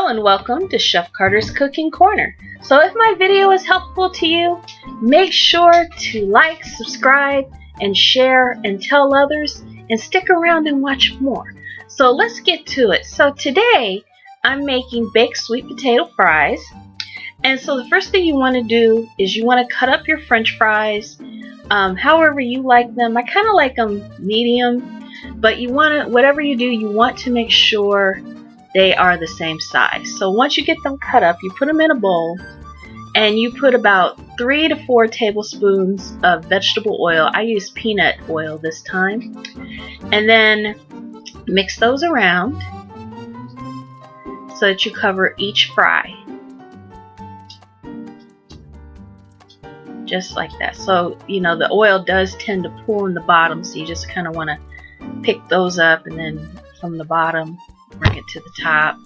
Hello and welcome to Chef Carter's Cooking Corner. So if my video is helpful to you, make sure to like, subscribe, and share and tell others, and stick around and watch more. So let's get to it. So today I'm making baked sweet potato fries. And so the first thing you want to do is you want to cut up your French fries however you like them. I kind of like them medium, but you want to, whatever you do, you want to make sure they are the same size. So once you get them cut up, you put them in a bowl and you put about 3 to 4 tablespoons of vegetable oil. I use peanut oil this time. And then mix those around so that you cover each fry. Just like that. So, you know, the oil does tend to pool in the bottom, so you just kind of want to pick those up and then from the bottom bring it to the top,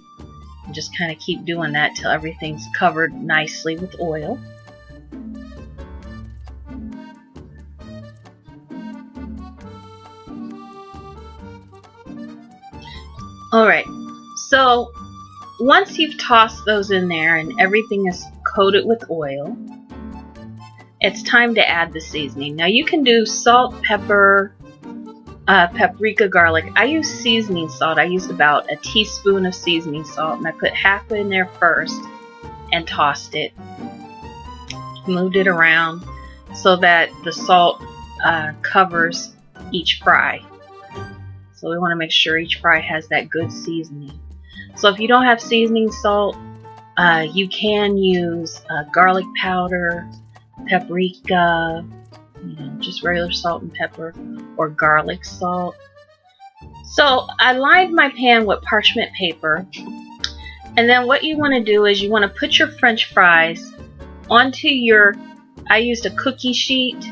and just kind of keep doing that till everything's covered nicely with oil. Alright, so once you've tossed those in there and everything is coated with oil, it's time to add the seasoning. Now you can do salt, pepper, paprika, garlic. I use seasoning salt. I used about a teaspoon of seasoning salt, and I put half in there first and tossed it. Moved it around so that the salt covers each fry. So we want to make sure each fry has that good seasoning. So if you don't have seasoning salt, you can use garlic powder, paprika, just regular salt and pepper, or garlic salt. So I lined my pan with parchment paper, and then what you want to do is you want to put your French fries onto I used a cookie sheet,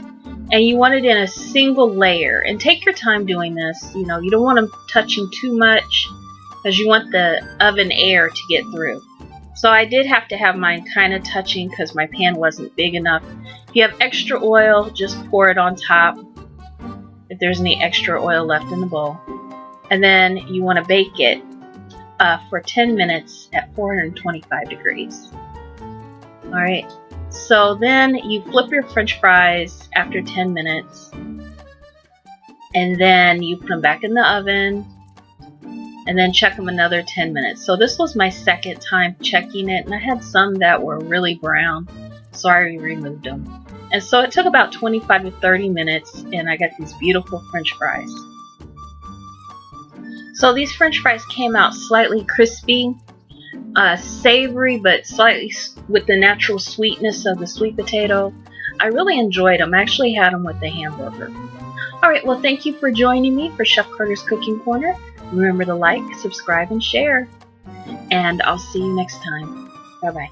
and you want it in a single layer. And take your time doing this. You don't want them touching too much because you want the oven air to get through. So I did have to have mine kind of touching because my pan wasn't big enough. If you have extra oil, just pour it on top if there's any extra oil left in the bowl. And then you want to bake it for 10 minutes at 425 degrees. Alright, so then you flip your French fries after 10 minutes, and then you put them back in the oven, and then check them another 10 minutes. So this was my second time checking it, and I had some that were really brown, so I removed them. And so it took about 25 to 30 minutes, and I got these beautiful French fries. So these French fries came out slightly crispy, savory, but slightly with the natural sweetness of the sweet potato. I really enjoyed them. I actually had them with the hamburger. Alright, well, thank you for joining me for Chef Carter's Cooking Corner. Remember to like, subscribe, and share. And I'll see you next time. Bye-bye.